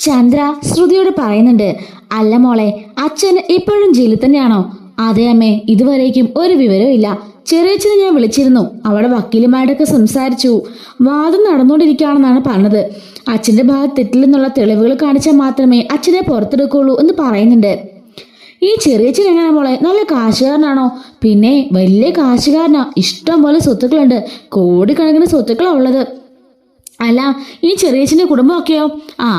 ചന്ദ്ര ശ്രുതിയോട് പറയുന്നുണ്ട്. അല്ല മോളെ, അച്ഛൻ ഇപ്പോഴും ജയിലിൽ തന്നെയാണോ? അതെ അമ്മേ, ഇതുവരേക്കും ഒരു വിവരവും ഇല്ല. ചെറിയച്ഛനെ ഞാൻ വിളിച്ചിരുന്നു, അവിടെ വക്കീലുമായിട്ടൊക്കെ സംസാരിച്ചു. വാദം നടന്നുകൊണ്ടിരിക്കുകയാണെന്നാണ് പറഞ്ഞത്. അച്ഛന്റെ ഭാഗത്ത് തെറ്റില്ലെന്നുള്ള തെളിവുകൾ കാണിച്ചാൽ മാത്രമേ അച്ഛനെ പുറത്തെടുക്കുള്ളൂ എന്ന് പറയുന്നുണ്ട്. ഈ ചെറിയച്ഛൻ എങ്ങനെ മോളെ, നല്ല കാശുകാരനാണോ? പിന്നെ വലിയ കാശുകാരനാ, ഇഷ്ടം പോലെ സ്വത്തുക്കളുണ്ട്, കോടിക്കണക്കിന് സ്വത്തുക്കളാ ഉള്ളത്. അല്ല, ഈ ചെറിയച്ഛൻ്റെ കുടുംബമൊക്കെയോ?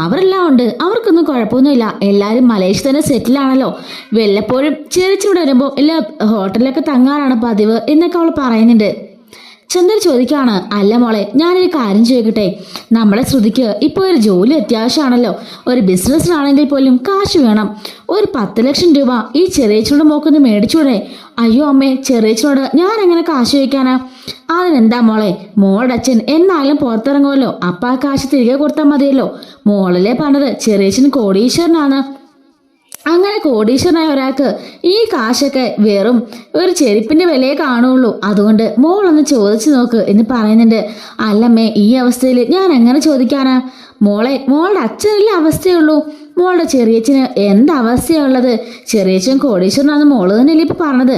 അവരെല്ലാം ഉണ്ട്, അവർക്കൊന്നും കുഴപ്പമൊന്നുമില്ല. എല്ലാവരും മലേഷ്യ തന്നെ സെറ്റിലാണല്ലോ. വല്ലപ്പോഴും ചെറിയച്ഛനോട് വരുമ്പോൾ എല്ലാ ഹോട്ടലിലൊക്കെ തങ്ങാറാണ് പതിവ് എന്നൊക്കെ അവൾ പറയുന്നുണ്ട്. ചന്ദ്ര ചോദിക്കാണ്, അല്ല മോളെ, ഞാനൊരു കാര്യം ചോദിക്കട്ടെ. നമ്മളെ ശ്രുതിക്ക് ഇപ്പോൾ ഒരു ജോലി അത്യാവശ്യമാണല്ലോ. ഒരു ബിസിനസ്സിനാണെങ്കിൽ പോലും കാശ് വേണം. ഒരു 10 ലക്ഷം രൂപ ഈ ചെറിയച്ഛനോട് മോക്കൊന്ന് മേടിച്ചൂടെ? അയ്യോ അമ്മേ, ചെറിയച്ഛനോട് ഞാൻ എങ്ങനെ കാശ് ചോദിക്കാനാ? അതിനെന്താ മോളെ, മോളുടെ അച്ഛൻ എന്നാലും പുറത്തിറങ്ങുമല്ലോ, അപ്പ ആ കാശ് തിരികെ കൊടുത്താൽ മതിയല്ലോ. മോളല്ലേ പറഞ്ഞത് ചെറിയച്ഛൻ കോടീശ്വരനാണ്. അങ്ങനെ കോടീശ്വരനായ ഒരാൾക്ക് ഈ കാശൊക്കെ വെറും ഒരു ചെരുപ്പിന്റെ വിലയെ കാണുള്ളൂ. അതുകൊണ്ട് മോളൊന്ന് ചോദിച്ചു നോക്ക് എന്ന് പറയുന്നുണ്ട്. അല്ലമ്മേ, ഈ അവസ്ഥയിൽ ഞാൻ എങ്ങനെ ചോദിക്കാനാ? മോളെ, മോളുടെ അച്ഛനല്ലേ അവസ്ഥയുള്ളൂ. മോളുടെ ചെറിയച്ഛന് എന്താ അവസ്ഥയുള്ളത്? ചെറിയച്ഛൻ കോടീശ്വരനാണെന്ന് മോള് തന്നെയല്ലേ ഇപ്പൊ പറഞ്ഞത്.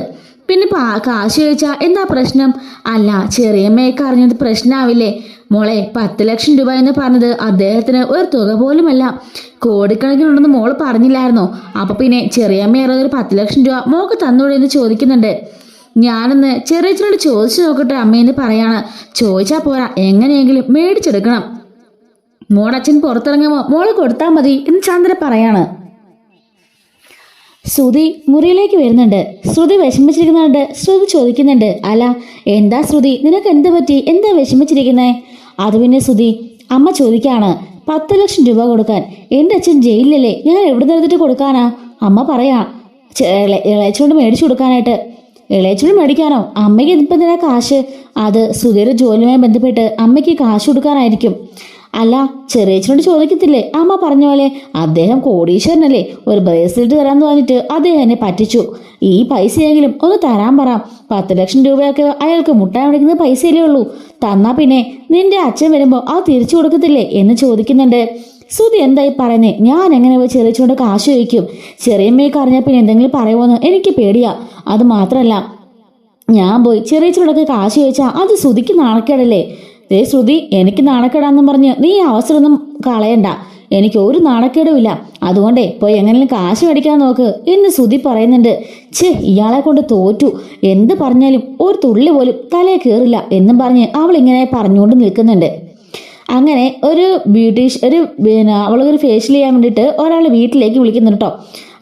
പിന്നെ കാശ് ചോദിച്ചാ എന്താ പ്രശ്നം? അല്ല, ചെറിയമ്മയൊക്കെ അറിഞ്ഞത് പ്രശ്നമാവില്ലേ? മോളെ, 10 ലക്ഷം രൂപ എന്ന് പറഞ്ഞത് അദ്ദേഹത്തിന് ഒരു തുക പോലുമല്ല, കോടിക്കണക്കിനുണ്ടെന്ന് മോള് പറഞ്ഞില്ലായിരുന്നോ? അപ്പൊ പിന്നെ ചെറിയമ്മ ഒരു 10 ലക്ഷം രൂപ മോക്ക് തന്നൂടെ എന്ന് ചോദിക്കുന്നുണ്ട്. ഞാനൊന്ന് ചെറിയച്ഛനോട് ചോദിച്ചു നോക്കട്ടെ അമ്മയെന്ന് പറയാണ്. ചോദിച്ചാ പോരാ, എങ്ങനെയെങ്കിലും മേടിച്ചെടുക്കണം. മോടച്ഛൻ പുറത്തിറങ്ങുമ്പോ മോള് കൊടുത്താൽ മതി എന്ന് ചന്ദ്ര പറയാണ്. ശ്രുതി മുറിയിലേക്ക് വരുന്നുണ്ട്. ശ്രുതി വിഷമിച്ചിരിക്കുന്നുണ്ട്. ശ്രുതി ചോദിക്കുന്നുണ്ട്, അല്ല എന്താ ശ്രുതി, നിനക്ക് എന്ത് പറ്റി, എന്താ വിഷമിച്ചിരിക്കുന്നേ? അത് പിന്നെ ശ്രുതി, അമ്മ ചോദിക്കാണ്, 10 ലക്ഷം രൂപ കൊടുക്കാൻ. എൻ്റെ അച്ഛൻ ജയിലിലല്ലേ, ഞാൻ എവിടെ നിന്നെടുത്തിട്ട് കൊടുക്കാനാ? അമ്മ പറയാ, ഇളയച്ചോണ്ട് മേടിച്ചു കൊടുക്കാനായിട്ട്. ഇളയച്ചോണ്ട് മേടിക്കാനോ? അമ്മയ്ക്ക് ഇപ്പം തന്നെ കാശ്? അത് ശ്രുതിയുടെ ജോലിയുമായി ബന്ധപ്പെട്ട് അമ്മയ്ക്ക് കാശ് കൊടുക്കാനായിരിക്കും. അല്ല, ചെറിയച്ഛനോട് ചോദിക്കത്തില്ലേ? അമ്മ പറഞ്ഞ പോലെ അദ്ദേഹം കോടീശ്വരനല്ലേ, ഒരു ബ്രേസ്ലെറ്റ് തരാമെന്ന് പറഞ്ഞിട്ട് അദ്ദേഹം എന്നെ പറ്റിച്ചു. ഈ പൈസയെങ്കിലും ഒന്ന് തരാൻ പറ. 10 ലക്ഷം രൂപയൊക്കെ അയാൾക്ക് മുട്ടാൻ വിളിക്കുന്ന പൈസയല്ലേ ഉള്ളൂ. തന്നാ പിന്നെ നിന്റെ അച്ഛൻ വരുമ്പോൾ അത് തിരിച്ചു കൊടുക്കത്തില്ലേ എന്ന് ചോദിക്കുന്നുണ്ട്. ശ്രുതി എന്തായി പറയുന്നേ? ഞാൻ എങ്ങനെ പോയി ചെറിയച്ഛനോട് കാശ് ചോദിക്കും? ചെറിയമ്മയൊക്കെ അറിഞ്ഞാൽ പിന്നെ എന്തെങ്കിലും പറയുമോന്ന് എനിക്ക് പേടിയാ. അത് മാത്രമല്ല, ഞാൻ പോയി ചെറിയച്ഛനോടൊക്കെ കാശ് ചോദിച്ചാൽ അത് ശ്രുതിക്ക് നാണക്കേടല്ലേ? ശ്രുതി, എനിക്ക് നാണക്കേടാന്നും പറഞ്ഞ് നീ അവസരമൊന്നും കളയണ്ട. എനിക്ക് ഒരു നാണക്കേടുമില്ല. അതുകൊണ്ടേ പോയി എങ്ങനെയും കാശ് മേടിക്കാൻ നോക്ക് എന്ന് ശ്രുതി പറയുന്നുണ്ട്. ഇയാളെ കൊണ്ട് തോറ്റു, എന്ത് പറഞ്ഞാലും ഒരു തുള്ളി പോലും തലേ കയറില്ല എന്നും പറഞ്ഞ് അവൾ ഇങ്ങനെ പറഞ്ഞുകൊണ്ട് നിൽക്കുന്നുണ്ട്. അങ്ങനെ ഒരു അവളൊരു ഫേഷ്യൽ ചെയ്യാൻ വേണ്ടിയിട്ട് ഒരാൾ വീട്ടിലേക്ക് വിളിക്കുന്നുണ്ട് കേട്ടോ.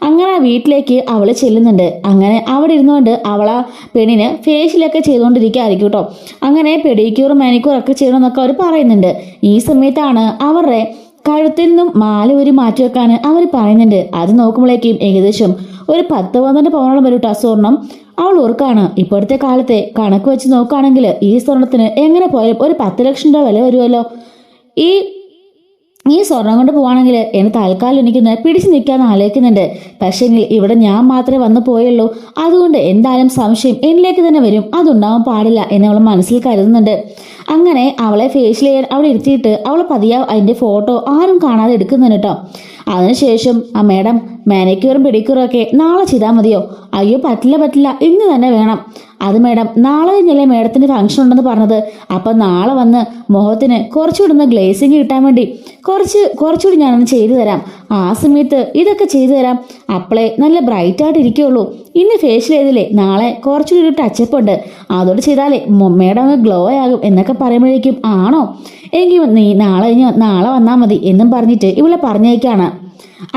അങ്ങനെ ആ വീട്ടിലേക്ക് അവൾ ചെല്ലുന്നുണ്ട്. അങ്ങനെ അവിടെ ഇരുന്നുകൊണ്ട് അവൾ ആ പെണ്ണിന് ഫേഷ്യലൊക്കെ ചെയ്തുകൊണ്ടിരിക്കുകയായിരിക്കും കേട്ടോ. അങ്ങനെ പെഡിക്യൂറും മാനിക്യൂറും ഒക്കെ ചെയ്യണമെന്നൊക്കെ അവർ പറയുന്നുണ്ട്. ഈ സമയത്താണ് അവരുടെ കഴുത്തിൽ നിന്നും മാല ഒരു മാറ്റി വെക്കാൻ അവർ പറയുന്നുണ്ട്. അത് നോക്കുമ്പോഴേക്കും ഏകദേശം ഒരു 10-12 പവനോളം വരും കേട്ടോ സ്വർണം. അവൾ ഓർക്കാണ്, ഇപ്പോഴത്തെ കാലത്തെ കണക്ക് വെച്ച് നോക്കുകയാണെങ്കിൽ ഈ സ്വർണത്തിന് എങ്ങനെ പോയാലും ഒരു 10 ലക്ഷം രൂപ വില വരുമല്ലോ. ഈ സ്വർണം കൊണ്ട് പോവാണെങ്കിൽ എന്നെ തൽക്കാലം എനിക്കൊന്ന് പിടിച്ചു നിൽക്കാന്ന് ആലോചിക്കുന്നുണ്ട്. പക്ഷേങ്കിൽ ഇവിടെ ഞാൻ മാത്രമേ വന്നു പോയുള്ളൂ. അതുകൊണ്ട് എന്തായാലും സംശയം എന്നിലേക്ക് തന്നെ വരും, അതുണ്ടാവാൻ പാടില്ല എന്ന് അവൾ മനസ്സിൽ കരുതുന്നുണ്ട്. അങ്ങനെ അവളെ ഫേഷ്യൽ ചെയ്യാൻ അവിടെ ഇരുത്തിയിട്ട് അവൾ പതിയെ അതിൻ്റെ ഫോട്ടോ ആരും കാണാതെ എടുക്കുന്നുണ്ട് കേട്ടോ. അതിനുശേഷം മേഡം, മാനിക്യൂറും പെഡിക്യൂറും ഒക്കെ നാളെ ചെയ്താൽ മതിയോ? അയ്യോ പറ്റില്ല, ഇന്ന് തന്നെ വേണം. അത് മേഡം, നാളെ കഴിഞ്ഞല്ലേ മേഡത്തിന് ഫംഗ്ഷൻ ഉണ്ടെന്ന് പറഞ്ഞത്. അപ്പം നാളെ വന്ന് മുഖത്തിന് കുറച്ചുകൂടി ഒന്ന് ഗ്ലേസിങ് കിട്ടാൻ വേണ്ടി കുറച്ചുകൂടി ഞാനൊന്ന് ചെയ്തു തരാം. ആ സമയത്ത് ഇതൊക്കെ ചെയ്തു തരാം. അപ്പളേ നല്ല ബ്രൈറ്റായിട്ട് ഇരിക്കുകയുള്ളൂ. ഇന്ന് ഫേഷ്യൽ ചെയ്തില്ലേ, നാളെ കുറച്ചുകൂടി ഒരു ടച്ചപ്പ് ഉണ്ട്, അതോട് ചെയ്താലേ മേഡം അങ്ങ് ഗ്ലോ ആകും എന്നൊക്കെ പറയുമ്പോഴേക്കും ആണോ, എങ്കിൽ നീ നാളെ വന്നാൽ മതി എന്നും പറഞ്ഞിട്ട് ഇവളെ പറഞ്ഞേക്കാണ്.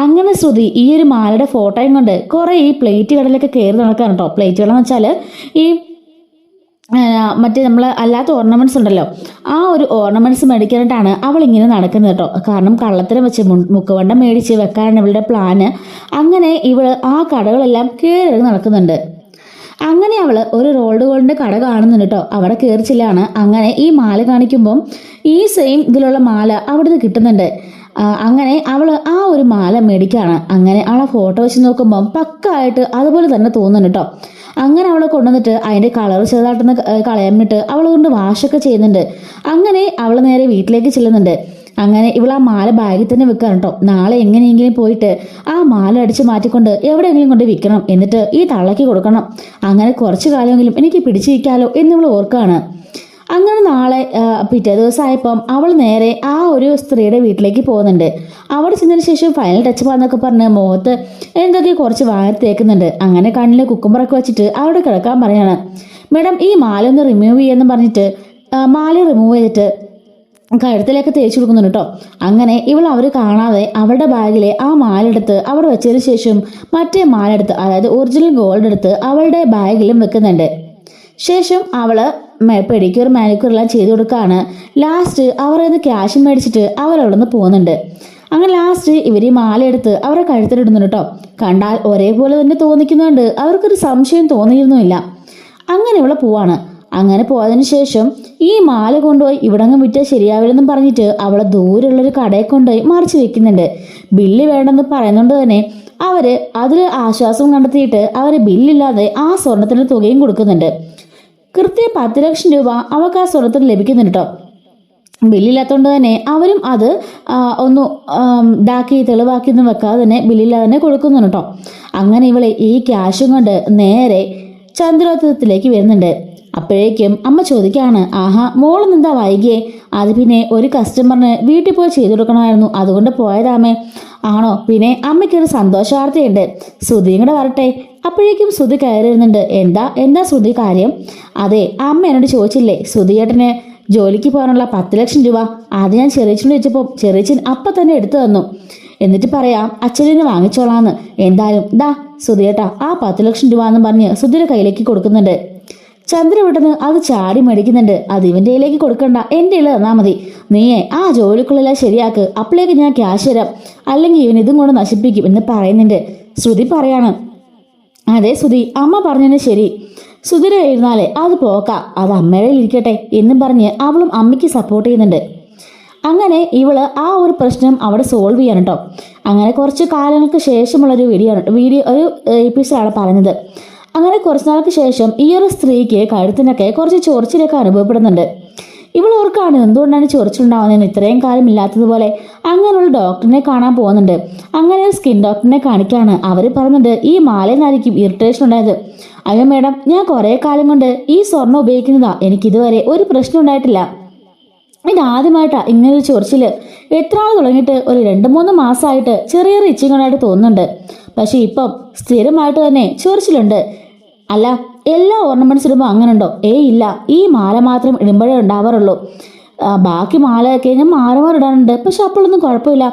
അങ്ങനെ ശ്രുതി ഈ ഒരു മാലയുടെ ഫോട്ടോയും കൊണ്ട് കുറേ ഈ പ്ലേറ്റ് കടലൊക്കെ കയറി നടക്കാൻ കേട്ടോ. പ്ലേറ്റ് കടലെന്ന് വെച്ചാൽ ഈ മറ്റേ നമ്മൾ അല്ലാത്ത ഓർണമെന്റ്സ് ഉണ്ടല്ലോ, ആ ഒരു ഓർണമെന്റ്സ് മേടിക്കാനായിട്ടാണ് അവൾ ഇങ്ങനെ നടക്കുന്നത് കേട്ടോ. കാരണം കള്ളത്തരം വെച്ച് മുക്കുവണ്ടം മേടിച്ച് വെക്കാനാണ് ഇവളുടെ പ്ലാന്. അങ്ങനെ ഇവൾ ആ കടകളെല്ലാം കയറി നടക്കുന്നുണ്ട്. അങ്ങനെ അവൾ ഒരു റോൾഡ് ഗോൾഡിൻ്റെ കട കാണുന്നുണ്ട് കേട്ടോ. അവിടെ കയറിച്ചില്ലാണ്. അങ്ങനെ ഈ മാല കാണിക്കുമ്പം ഈ സെയിം ഇതിലുള്ള മാല അവിടുന്ന് കിട്ടുന്നുണ്ട്. അങ്ങനെ അവൾ ആ ഒരു മാല മേടിക്കുകയാണ്. അങ്ങനെ അവളെ ഫോട്ടോ വെച്ച് നോക്കുമ്പം പക്കായിട്ട് അതുപോലെ തന്നെ തോന്നുന്നുണ്ട് കേട്ടോ. അങ്ങനെ അവളെ കൊണ്ടുവന്നിട്ട് അതിൻ്റെ കളർ ചെറുതായിട്ടൊന്ന് കളയാൻ വേണ്ടിയിട്ട് അവൾ കൊണ്ട് വാഷൊക്കെ ചെയ്യുന്നുണ്ട്. അങ്ങനെ അവൾ നേരെ വീട്ടിലേക്ക് ചെല്ലുന്നുണ്ട്. അങ്ങനെ ഇവൾ ആ മാല ബാഗിൽ തന്നെ വെക്കാണ് കേട്ടോ. നാളെ എങ്ങനെയെങ്കിലും പോയിട്ട് ആ മാല അടിച്ച് മാറ്റിക്കൊണ്ട് എവിടെയെങ്കിലും കൊണ്ട് വിൽക്കണം, എന്നിട്ട് ഈ തള്ളയ്ക്ക് കൊടുക്കണം. അങ്ങനെ കുറച്ചു കാലമെങ്കിലും എനിക്ക് പിടിച്ചിരിക്കാലോ എന്നിവൾ ഓർക്കാണ്. അങ്ങനെ നാളെ പിറ്റേ ദിവസമായപ്പം അവൾ നേരെ ആ ഒരു സ്ത്രീയുടെ വീട്ടിലേക്ക് പോകുന്നുണ്ട്. അവിടെ ചെന്നതിന് ശേഷം ഫൈനൽ ടച്ച് എന്നൊക്കെ പറഞ്ഞ് മുഖത്ത് എന്തൊക്കെ കുറച്ച് വാരി തേക്കുന്നുണ്ട്. അങ്ങനെ കണ്ണിൽ കുക്കുമ്പറൊക്കെ വെച്ചിട്ട് അവിടെ കിടക്കാൻ പറയാണ്. മേഡം ഈ മാല ഒന്ന് റിമൂവ് ചെയ്യാന്ന് പറഞ്ഞിട്ട് മാല റിമൂവ് ചെയ്തിട്ട് കഴുത്തിലേക്ക് തേച്ച് കൊടുക്കുന്നുണ്ട് കേട്ടോ. അങ്ങനെ ഇവൾ അവർ കാണാതെ അവരുടെ ബാഗിലെ ആ മാല എടുത്ത് അവിടെ വെച്ചതിന് ശേഷം മറ്റേ മാല എടുത്ത്, അതായത് ഒറിജിനൽ ഗോൾഡ് എടുത്ത് അവളുടെ ബാഗിലും വെക്കുന്നുണ്ട്. ശേഷം അവള് പെഡിക്യൂർ മാനിക്യൂർ എല്ലാം ചെയ്തു കൊടുക്കുകയാണ്. ലാസ്റ്റ് അവർ അത് ക്യാഷ് മേടിച്ചിട്ട് അവരവിടെ നിന്ന് പോകുന്നുണ്ട്. അങ്ങനെ ലാസ്റ്റ് ഇവർ ഈ മാല എടുത്ത് അവരുടെ കഴുത്തിലിടുന്നുണ്ട് കേട്ടോ. കണ്ടാൽ ഒരേപോലെ തന്നെ തോന്നിക്കുന്നുണ്ട്, അവർക്കൊരു സംശയം തോന്നിയിരുന്നുമില്ല. അങ്ങനെ ഇവളെ പോവാണ്. അങ്ങനെ പോയതിനു ശേഷം ഈ മാല കൊണ്ടുപോയി ഇവിടങ്ങ് വിറ്റാൽ ശരിയാവില്ലെന്നും പറഞ്ഞിട്ട് അവളെ ദൂരെയുള്ളൊരു കടയെ കൊണ്ടുപോയി മറിച്ച് വെക്കുന്നുണ്ട്. ബില്ല് വേണ്ടെന്ന് പറയുന്നതുകൊണ്ട് തന്നെ അവര് അതിൽ ആശ്വാസം കണ്ടെത്തിയിട്ട് അവര് ബില്ലില്ലാതെ ആ സ്വർണത്തിന് തുകയും കൊടുക്കുന്നുണ്ട്. കൃത്യം 10 ലക്ഷം രൂപ അവൾക്ക് ആ സ്വർണത്തിന് ലഭിക്കുന്നുണ്ട് കേട്ടോ. ബില്ലില്ലാത്തതുകൊണ്ട് തന്നെ അവരും അത് ഒന്ന് ഇതാക്കി തെളിവാക്കിയൊന്നും വെക്കാതെ തന്നെ ബില്ലില്ലാതെ തന്നെ കൊടുക്കുന്നുണ്ട് കേട്ടോ. അങ്ങനെ ഇവളെ ഈ ക്യാഷും കൊണ്ട് നേരെ ചന്ദ്രോത്തത്തിലേക്ക് വരുന്നുണ്ട്. അപ്പോഴേക്കും അമ്മ ചോദിക്കുകയാണ്, ആഹാ മോളൊന്നും എന്താ വൈകിയേ? അത് പിന്നെ ഒരു കസ്റ്റമറിന് വീട്ടിൽ പോയി ചെയ്തു കൊടുക്കണമായിരുന്നു, അതുകൊണ്ട് പോയതാമേ. ആണോ? പിന്നെ അമ്മയ്ക്കൊരു സന്തോഷ വാർത്തയുണ്ട്, ശ്രുതിയും കൂടെ വരട്ടെ. അപ്പോഴേക്കും ശ്രുതി കയറി വരുന്നുണ്ട്. എന്താ ശ്രുതി കാര്യം? അതെ, അമ്മ എന്നോട് ചോദിച്ചില്ലേ ശ്രുതിയേട്ടന് ജോലിക്ക് പോകാനുള്ള 10 ലക്ഷം രൂപ? അത് ഞാൻ ചെറിയച്ചനോട് ചോദിച്ചപ്പോൾ ചെറിയച്ചൻ അപ്പം തന്നെ എടുത്തു തന്നു. എന്നിട്ട് പറയാം അച്ഛനെ വാങ്ങിച്ചോളാന്ന്. എന്തായാലും ദാ ശ്രുതിയേട്ടാ ആ 10 ലക്ഷം രൂപ എന്ന് പറഞ്ഞ് ശ്രുതിയുടെ കയ്യിലേക്ക് കൊടുക്കുന്നുണ്ട്. ചന്ദ്ര വിടുന്ന് അത് ചാടി മേടിക്കുന്നുണ്ട്. അത് ഇവന്റെ കയ്യിലേക്ക് കൊടുക്കണ്ട, എൻ്റെ കയ്യിൽ തന്നാ മതി. നീയെ ആ ജോലിക്കുള്ളെല്ലാം ശരിയാക്ക്, അപ്പോഴേക്ക് ഞാൻ ക്യാഷ് തരാം, അല്ലെങ്കിൽ ഇവൻ ഇതും കൊണ്ട് നശിപ്പിക്കും എന്ന് പറയുന്നുണ്ട്. ശ്രുതി പറയാണ്, അതെ ശ്രുതി, അമ്മ പറഞ്ഞതിന് ശരി. ശ്രുതിയുടെ ഇരുന്നാലേ അത് പോക്കാം, അത് അമ്മയുടെ ഇരിക്കട്ടെ എന്നും പറഞ്ഞ് അവളും അമ്മയ്ക്ക് സപ്പോർട്ട് ചെയ്യുന്നുണ്ട്. അങ്ങനെ ഇവള് ആ ഒരു പ്രശ്നം അവിടെ സോൾവ് ചെയ്യാൻ കേട്ടോ. അങ്ങനെ കുറച്ച് കാലങ്ങൾക്ക് ശേഷമുള്ളൊരു ഒരു എപ്പിസോഡാണ് പറഞ്ഞത്. അങ്ങനെ കുറച്ച് നാൾക്ക് ശേഷം ഈ ഒരു സ്ത്രീക്ക് കഴുത്തിനൊക്കെ കുറച്ച് ചൊറിച്ചിലൊക്കെ അനുഭവപ്പെടുന്നുണ്ട്. ഇവൾ ഓർക്കാണ് എന്തുകൊണ്ടാണ് ചൊറിച്ചിലുണ്ടാവുന്നതെന്ന്, ഇത്രയും കാലം ഇല്ലാത്തതുപോലെ. അങ്ങനെയുള്ള ഡോക്ടറിനെ കാണാൻ പോകുന്നുണ്ട്. അങ്ങനെ ഒരു സ്കിൻ ഡോക്ടറിനെ കാണിക്കുകയാണ്. അവർ പറയുന്നുണ്ട് ഈ മാലയിലായിരിക്കും ഇറിറ്റേഷൻ ഉണ്ടായത്. അയ്യോ മേഡം, ഞാൻ കുറേ കാലം കൊണ്ട് ഈ സ്വർണ്ണം ഉപയോഗിക്കുന്നതാ, എനിക്കിതുവരെ ഒരു പ്രശ്നം ഉണ്ടായിട്ടില്ല. ഇതാദ്യമായിട്ടാണ് ഇങ്ങനൊരു ചൊറിച്ചില്. എത്ര ആൾ തുടങ്ങിയിട്ട് ഒരു 2-3 മാസമായിട്ട് ചെറിയ ഇച്ചിങ് കൊണ്ടായിട്ട് തോന്നുന്നുണ്ട്. പക്ഷെ ഇപ്പം സ്ഥിരമായിട്ട് തന്നെ ചൊറിച്ചിലുണ്ട്. അല്ല, എല്ലാ ഓർണമെന്റ്സ് ഇടുമ്പോൾ അങ്ങനെ ഉണ്ടോ? ഇല്ല, ഈ മാല മാത്രം ഇടുമ്പോഴേ ഉണ്ടാവാറുള്ളൂ. ബാക്കി മാലയൊക്കെ ഞാൻ മാലമാർ ഇടാനുണ്ട്, പക്ഷെ അപ്പോഴൊന്നും കുഴപ്പമില്ല.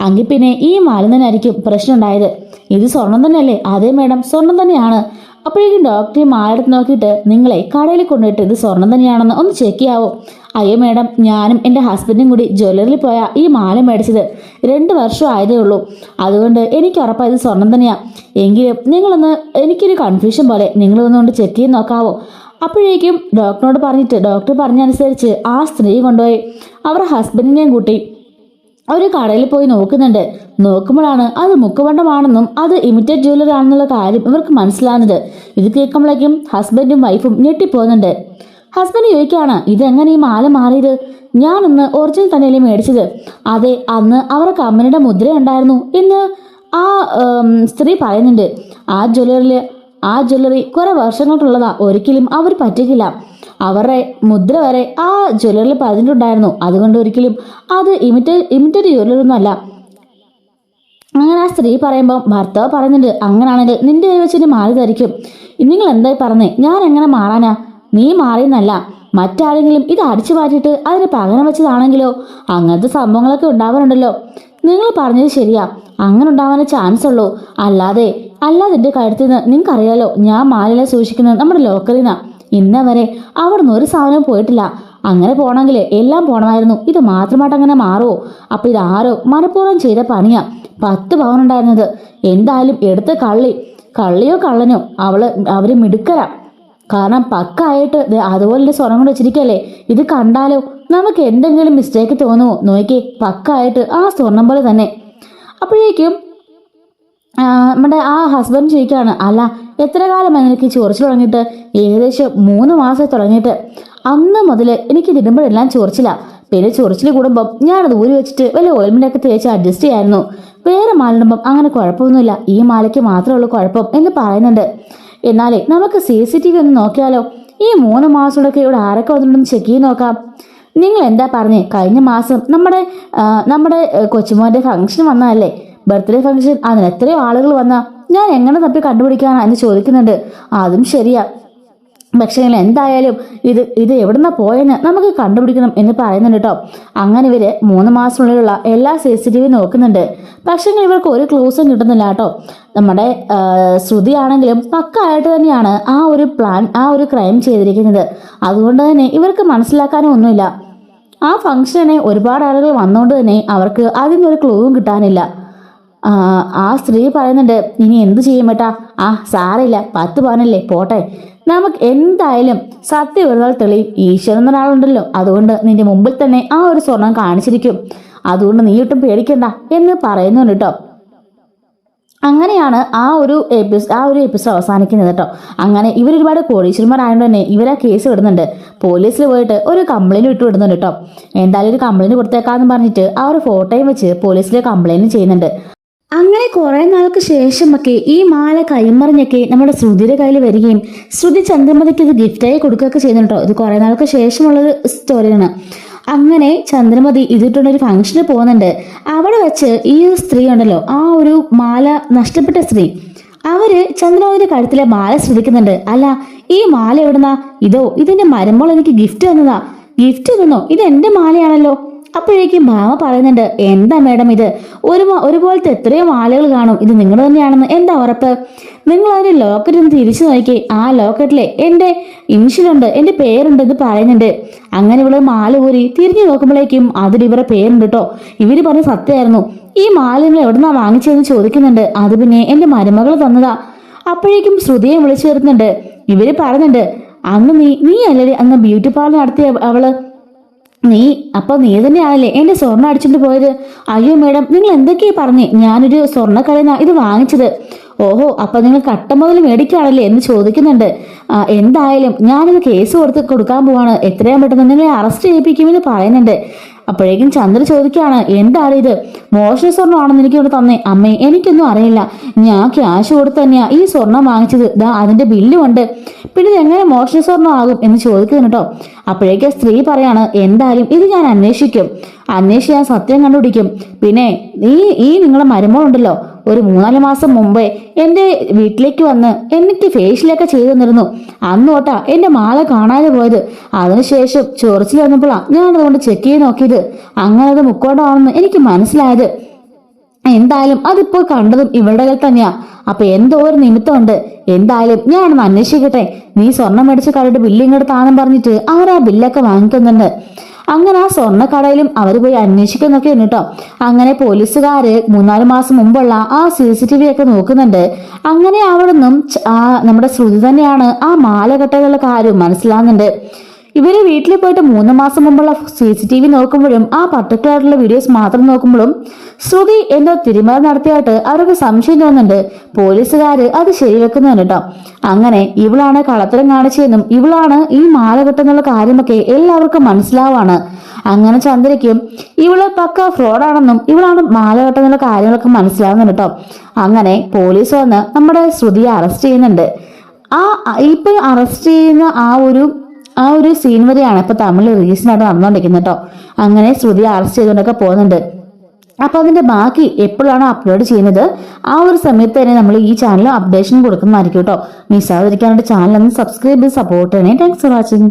എങ്കിൽ പിന്നെ ഈ മാല തന്നെ ആയിരിക്കും പ്രശ്നം ഉണ്ടായത്. ഇത് സ്വർണം തന്നെയല്ലേ? അതേ മേഡം, സ്വർണം തന്നെയാണ്. അപ്പോഴേക്കും ഡോക്ടറെ മാല എടുത്ത് നോക്കിയിട്ട്, നിങ്ങളെ കടയിൽ കൊണ്ടുപോയിട്ട് ഇത് സ്വർണം തന്നെയാണെന്ന് ഒന്ന് ചെക്ക് ചെയ്യാവോ? അയ്യോ മേഡം, ഞാനും എൻ്റെ ഹസ്ബൻഡും കൂടി ജ്വല്ലറിയിൽ പോയാൽ ഈ മാല മേടിച്ചത് 2 വർഷം ആയതേ ഉള്ളൂ. അതുകൊണ്ട് എനിക്ക് ഉറപ്പായത് സ്വർണം തന്നെയാണ്. എങ്കിലും നിങ്ങളൊന്ന്, എനിക്കൊരു കൺഫ്യൂഷൻ പോലെ, നിങ്ങളൊന്നുകൊണ്ട് ചെക്ക് ചെയ്ത് നോക്കാവോ? അപ്പോഴേക്കും ഡോക്ടറിനോട് പറഞ്ഞിട്ട് ഡോക്ടർ പറഞ്ഞനുസരിച്ച് ആ സ്ത്രീ കൊണ്ടുപോയി അവരുടെ ഹസ്ബൻഡിനെയും കൂട്ടി ഒരു കടയിൽ പോയി നോക്കുന്നുണ്ട്. നോക്കുമ്പോഴാണ് അത് മുക്കുവണ്ടമാണെന്നും അത് ഇമിറ്റേറ്റ് ജ്വല്ലറി ആണെന്നുള്ള കാര്യം ഇവർക്ക് മനസ്സിലാകുന്നത്. ഇത് കേൾക്കുമ്പോഴേക്കും ഹസ്ബൻഡും വൈഫും ഞെട്ടിപ്പോകുന്നുണ്ട്. ഹസ്ബൻഡ് ചോദിക്കുകയാണ്, ഇതെങ്ങനെ ഈ മാല മാറിയത്? ഞാനൊന്ന് ഒറിജിനൽ തന്നെയല്ലേ മേടിച്ചത്? അതെ, അന്ന് അവരുടെ കമ്പനിയുടെ മുദ്ര ഉണ്ടായിരുന്നു എന്ന് ആ സ്ത്രീ പറയുന്നുണ്ട്. ആ ജ്വല്ലറി കുറെ വർഷങ്ങൾക്കുള്ളതാ, ഒരിക്കലും അവർ പറ്റിക്കില്ല. അവരുടെ മുദ്ര വരെ ആ ജ്വല്ലറിൽ പതിഞ്ഞിട്ടുണ്ടായിരുന്നു. അതുകൊണ്ട് ഒരിക്കലും അത് ഇമിറ്റേറ്റ് ജ്വല്ലറി ഒന്നും അല്ല. അങ്ങനെ ആ സ്ത്രീ പറയുമ്പോൾ ഭർത്താവ് പറയുന്നുണ്ട്, അങ്ങനാണെങ്കിൽ നിന്റെ കൈ വെച്ചിട്ട് മാറി ധരിക്കും. നിങ്ങൾ എന്തായി പറഞ്ഞേ? ഞാൻ എങ്ങനെ മാറാനാ? നീ മാറിയെന്നല്ല, മറ്റാരെങ്കിലും ഇത് അടിച്ചു മാറ്റിയിട്ട് അതിന് പകരം വെച്ചതാണെങ്കിലോ? അങ്ങനത്തെ സംഭവങ്ങളൊക്കെ ഉണ്ടാവാറുണ്ടല്ലോ. നിങ്ങൾ പറഞ്ഞത് ശരിയാ, അങ്ങനെ ഉണ്ടാവാനേ ചാൻസ് ഉള്ളൂ. അല്ലാതെ എൻ്റെ കഴുത്തിൽ നിന്ന് നിങ്ങൾക്കറിയാലോ, ഞാൻ മാലയിലെ സൂക്ഷിക്കുന്നത് നമ്മുടെ ലോക്കറിൽ നിന്നാ. ഇന്നവരെ അവിടെ നിന്ന് ഒരു സാധനവും പോയിട്ടില്ല. അങ്ങനെ പോണെങ്കിൽ എല്ലാം പോണമായിരുന്നു. ഇത് മാത്രമായിട്ട് അങ്ങനെ മാറുമോ? അപ്പൊ ഇതാരോ മനഃപൂർവ്വം ചെയ്ത പണിയാ. 10 പവൻ ഉണ്ടായിരുന്നത് എന്തായാലും എടുത്ത കള്ളിയോ കള്ളനോ അവര് മിടുക്കരാ. കാരണം പക്കായിട്ട് അതുപോലെ സ്വർണം കൊണ്ട് വെച്ചിരിക്കല്ലേ. ഇത് കണ്ടാലോ നമുക്ക് എന്തെങ്കിലും മിസ്റ്റേക്ക് തോന്നുമോ? നോക്കി, പക്കായിട്ട് ആ സ്വർണം പോലെ തന്നെ. അപ്പോഴേക്കും നമ്മുടെ ആ ഹസ്ബൻഡ് ചോദിക്കുകയാണ്, അല്ല എത്ര കാലമായി എനിക്ക് ചൊറിച്ചിൽ തുടങ്ങിയിട്ട്? ഏകദേശം 3 മാസം തുടങ്ങിയിട്ട്. അന്ന് മുതൽ എനിക്ക് ഇതിടുമ്പോഴെല്ലാം ചൊറിച്ചില്ല. പിന്നെ ചൊറിച്ചിൽ കൂടുമ്പം ഞാനത് ഊരി വെച്ചിട്ട് വല്ല ഓയിൽമെന്റൊക്കെ തേച്ച് അഡ്ജസ്റ്റ് ചെയ്യായിരുന്നു. വേറെ മാലിടുമ്പം അങ്ങനെ കുഴപ്പമൊന്നുമില്ല, ഈ മാലയ്ക്ക് മാത്രമേ ഉള്ളൂ കുഴപ്പം എന്ന് പറയുന്നുണ്ട്. എന്നാലേ നമുക്ക് CCTV ഒന്ന് നോക്കിയാലോ? ഈ 3 മാസത്തോടൊക്കെ ഇവിടെ ആരൊക്കെ വന്നിട്ടുണ്ടെന്ന് ചെക്ക് ചെയ്ത് നോക്കാം. നിങ്ങൾ എന്താ പറഞ്ഞേ? കഴിഞ്ഞ മാസം നമ്മുടെ കൊച്ചുമോന്റെ ഫംഗ്ഷൻ വന്നതല്ലേ, ബർത്ത്ഡേ ഫംഗ്ഷൻ. അതിന് എത്രയോ ആളുകൾ വന്നാ ഞാൻ എങ്ങനെ തപ്പി കണ്ടുപിടിക്കാനാ എന്ന് ചോദിക്കുന്നുണ്ട്. അതും ശരിയാ, പക്ഷേ എന്തായാലും ഇത് എവിടുന്നാ പോയെന്ന് നമുക്ക് കണ്ടുപിടിക്കണം എന്ന് പറയുന്നുണ്ട് കേട്ടോ. അങ്ങനെ ഇവര് 3 മാസത്തിനുള്ളിലുള്ള എല്ലാ CCTV നോക്കുന്നുണ്ട്. പക്ഷേ ഇവർക്ക് ഒരു ക്ലൂസും കിട്ടുന്നില്ല കേട്ടോ. നമ്മുടെ ശ്രുതി ആണെങ്കിലും പക്കായിട്ട് തന്നെയാണ് ആ ഒരു ക്രൈം ചെയ്തിരിക്കുന്നത്. അതുകൊണ്ട് തന്നെ ഇവർക്ക് മനസ്സിലാക്കാനും ഒന്നുമില്ല. ആ ഫംഗ്ഷനെ ഒരുപാട് ആളുകൾ വന്നുകൊണ്ട് തന്നെ അവർക്ക് അതിനൊരു ക്ലൂവും കിട്ടാനില്ല. ആ സ്ത്രീ പറയുന്നുണ്ട്, ഇനി എന്ത് ചെയ്യും ഏട്ടാ? സാരമില്ല, 10 പവനല്ലേ, പോട്ടെ. നമുക്ക് എന്തായാലും സത്യം ഒരു നാൾ തെളിയും. ഈശ്വരൻ എന്നൊരാളുണ്ടല്ലോ, അതുകൊണ്ട് നിന്റെ മുമ്പിൽ തന്നെ ആ ഒരു സ്വർണം കാണിച്ചിരിക്കും. അതുകൊണ്ട് നീ ഒട്ടും പേടിക്കണ്ട എന്ന് പറയുന്നുണ്ട് കേട്ടോ. അങ്ങനെയാണ് ആ ഒരു എപ്പിസോഡ് അവസാനിക്കുന്നത് കേട്ടോ. അങ്ങനെ ഇവരൊരുപാട് കോടീശ്വരന്മാരായതുകൊണ്ട് തന്നെ ഇവരാ കേസ് വിടുന്നുണ്ട്. പോലീസിൽ പോയിട്ട് ഒരു കംപ്ലൈന്റ് ഇട്ട് വിടുന്നുണ്ട് കേട്ടോ. എന്തായാലും ഒരു കംപ്ലൈന്റ് കൊടുത്തേക്കാന്ന് പറഞ്ഞിട്ട് ആ ഒരു ഫോട്ടോയും വെച്ച് പോലീസിൽ കംപ്ലൈന്റ് ചെയ്യുന്നുണ്ട്. അങ്ങനെ കുറെ നാൾക്ക് ശേഷമൊക്കെ ഈ മാല കൈമറിഞ്ഞൊക്കെ നമ്മുടെ ശ്രുതിയുടെ കയ്യിൽ വരികയും ശ്രുതി ചന്ദ്രമതിക്ക് ഇത് ഗിഫ്റ്റായി കൊടുക്കുകയൊക്കെ ചെയ്യുന്നുണ്ടോ. ഇത് കുറെ നാൾക്ക് ശേഷമുള്ളൊരു സ്റ്റോറിയാണ്. അങ്ങനെ ചന്ദ്രമതി ഇതിട്ടുള്ളൊരു ഫംഗ്ഷന് പോകുന്നുണ്ട്. അവിടെ വെച്ച് ഈ സ്ത്രീ ഉണ്ടല്ലോ, ആ ഒരു മാല നഷ്ടപ്പെട്ട സ്ത്രീ, അവര് ചന്ദ്രമതിയുടെ കഴുത്തിലെ മാല ശ്രദ്ധിക്കുന്നുണ്ട്. അല്ല, ഈ മാല എവിടുന്നാ? ഇതിന്റെ മരുമോൾ എനിക്ക് ഗിഫ്റ്റ് തന്നതാ. ഗിഫ്റ്റ് തന്നോ? ഇത് എന്റെ മാലയാണല്ലോ. അപ്പോഴേക്കും ഭാമ പറയുന്നുണ്ട്, എന്താ മേഡം ഇത് ഒരുപോലത്തെ എത്രയോ മാലകൾ കാണും, ഇത് നിങ്ങൾ തന്നെയാണെന്ന് എന്താ ഉറപ്പ്? നിങ്ങൾ അതിന്റെ ലോക്കറ്റ് ഒന്ന് തിരിച്ചു നോക്കി, ആ ലോക്കറ്റിലെ എന്റെ ഇൻഷ്യലുണ്ട്, എന്റെ പേരുണ്ട് എന്ന് പറയുന്നുണ്ട്. അങ്ങനെ ഇവള് മാല ഊരി തിരിഞ്ഞു നോക്കുമ്പോഴേക്കും അതിൽ ഇവരുടെ പേരുണ്ട് കേട്ടോ. ഇവര് പറഞ്ഞ സത്യമായിരുന്നു. ഈ മാല നിങ്ങൾ എവിടുന്നാ വാങ്ങിച്ചതെന്ന് ചോദിക്കുന്നുണ്ട്. അത് പിന്നെ എന്റെ മരുമകൾ തന്നതാ. അപ്പോഴേക്കും ശ്രുതിയെ വിളിച്ചു വരുന്നുണ്ട്. ഇവര് പറയുന്നുണ്ട്, അന്ന് നീ അല്ലേ അന്ന് ബ്യൂട്ടി പാർലർ നടത്തിയ അവള്? നീ തന്നെയാണല്ലേ എന്റെ സ്വർണ്ണം അടിച്ചിട്ട് പോയത്? അയ്യോ മേഡം, നിങ്ങൾ എന്തൊക്കെയാ പറഞ്ഞേ? ഞാനൊരു സ്വർണ്ണക്കടയിൽ ഇത് വാങ്ങിച്ചത്. ഓഹോ, അപ്പൊ നിങ്ങൾ കട്ട മുതൽ മേടിക്കുകയാണല്ലേ എന്ന് ചോദിക്കുന്നുണ്ട്. എന്തായാലും ഞാനിത് കേസ് കൊടുക്കാൻ പോവാണ്. എത്രയും പെട്ടെന്ന് നിങ്ങളെ അറസ്റ്റ് ചെയ്യിപ്പിക്കുമെന്ന് പറയുന്നുണ്ട്. അപ്പോഴേക്കും ചന്ദ്ര ചോദിക്കുകയാണ്, എന്താണ് ഇത്? മോഷണ സ്വർണ്ണമാണെന്ന് എനിക്ക് ഇവിടെ തന്നേ. അമ്മേ, എനിക്കൊന്നും അറിയില്ല. ഞാൻ ക്യാഷ് കൊടുത്ത് തന്നെയാ ഈ സ്വർണം വാങ്ങിച്ചത്. അതിന്റെ ബില്ലും ഉണ്ട്. പിന്നെ ഇത് എങ്ങനെ മോഷണ സ്വർണ്ണം ആകും എന്ന് ചോദിക്കുന്നു കേട്ടോ. അപ്പോഴേക്കും സ്ത്രീ പറയാണ്, എന്തായാലും ഇത് ഞാൻ അന്വേഷിച്ച് ഞാൻ സത്യം കണ്ടുപിടിക്കും. പിന്നെ നിങ്ങളെ മരുമോളുണ്ടല്ലോ, ഒരു 3-4 മാസം മുമ്പേ എന്റെ വീട്ടിലേക്ക് വന്ന് എനിക്ക് ഫേഷ്യലൊക്കെ ചെയ്തു തന്നിരുന്നു. അന്ന് തൊട്ടാ എന്റെ മാല കാണാതെ പോയത്. അതിനുശേഷം ചൊറിച്ചിൽ വന്നപ്പോഴാണ് ഞാൻ അതുകൊണ്ട് ചെക്ക് ചെയ്ത് നോക്കിയത്. അങ്ങനെ അത് മുക്കോണ്ടാണെന്ന് എനിക്ക് മനസ്സിലായത്. എന്തായാലും അതിപ്പോൾ കണ്ടതും ഇവളുടെ കയ്യിൽ തന്നെയാ. അപ്പൊ എന്തോ ഒരു നിമിത്തമുണ്ട്. എന്തായാലും ഞാനൊന്ന് അന്വേഷിക്കട്ടെ. നീ സ്വർണം മേടിച്ച കടയുടെ ബില്ല് ഇങ്ങോട്ട് താനം പറഞ്ഞിട്ട് അവർ ആ ബില്ലൊക്കെ വാങ്ങിക്കുന്നുണ്ട്. അങ്ങനെ ആ സ്വർണ്ണക്കടയിലും അവർ പോയി അന്വേഷിക്കുന്നൊക്കെ ഉണ്ട് കേട്ടോ. അങ്ങനെ പോലീസുകാര് 3-4 മാസം മുമ്പുള്ള ആ CCTV ഒക്കെ നോക്കുന്നുണ്ട്. അങ്ങനെ അവിടെ നിന്നും നമ്മുടെ ശ്രുതി തന്നെയാണ് ആ മാല കെട്ടകളുടെ കാര്യം മനസ്സിലാകുന്നുണ്ട്. ഇവര് വീട്ടിൽ പോയിട്ട് 3 മാസം മുമ്പുള്ള CCTV നോക്കുമ്പോഴും ആ പർട്ടിക്കുലർ ആയിട്ടുള്ള വീഡിയോസ് മാത്രം നോക്കുമ്പോഴും ശ്രുതി എന്തോ തിരിമറി നടത്തിയായിട്ട് അവർക്ക് സംശയം തോന്നുന്നുണ്ട്. പോലീസുകാര് അത് ശരിവെക്കുന്നുണ്ട് കേട്ടോ. അങ്ങനെ ഇവളാണ് കളത്തരം കാണിച്ചതെന്നും ഇവളാണ് ഈ മാല കെട്ടുന്നുള്ള കാര്യമൊക്കെ എല്ലാവർക്കും മനസ്സിലാവാണ്. അങ്ങനെ ചന്ദ്രയ്ക്കും ഇവള് പക്ക ഫ്രോഡാണെന്നും ഇവളാണ് മാല കെട്ടുന്നുള്ള കാര്യങ്ങളൊക്കെ മനസ്സിലാവുന്നുണ്ട് കേട്ടോ. അങ്ങനെ പോലീസ് വന്ന് നമ്മുടെ ശ്രുതിയെ അറസ്റ്റ് ചെയ്യുന്നുണ്ട്. ഇപ്പൊ അറസ്റ്റ് ചെയ്യുന്ന ആ ഒരു സീൻ വരെയാണ് ഇപ്പൊ തമിഴ് റീസണായിട്ട് നടന്നുകൊണ്ടിരിക്കുന്നത് കേട്ടോ. അങ്ങനെ ശ്രുതി അറസ്റ്റ് ചെയ്തുകൊണ്ടൊക്കെ പോകുന്നുണ്ട്. അപ്പൊ അതിന്റെ ബാക്കി എപ്പോഴാണ് അപ്ലോഡ് ചെയ്യുന്നത് ആ ഒരു സമയത്ത് തന്നെ നമ്മൾ ഈ ചാനൽ അപ്ഡേഷൻ കൊടുക്കുന്നതായിരിക്കും കേട്ടോ. മിസ്സാതിരിക്കാനായിട്ട് ചാനൽ ഒന്ന് സബ്സ്ക്രൈബ് ചെയ്ത് സപ്പോർട്ട് ചെയ്യണേ. Thanks for watching.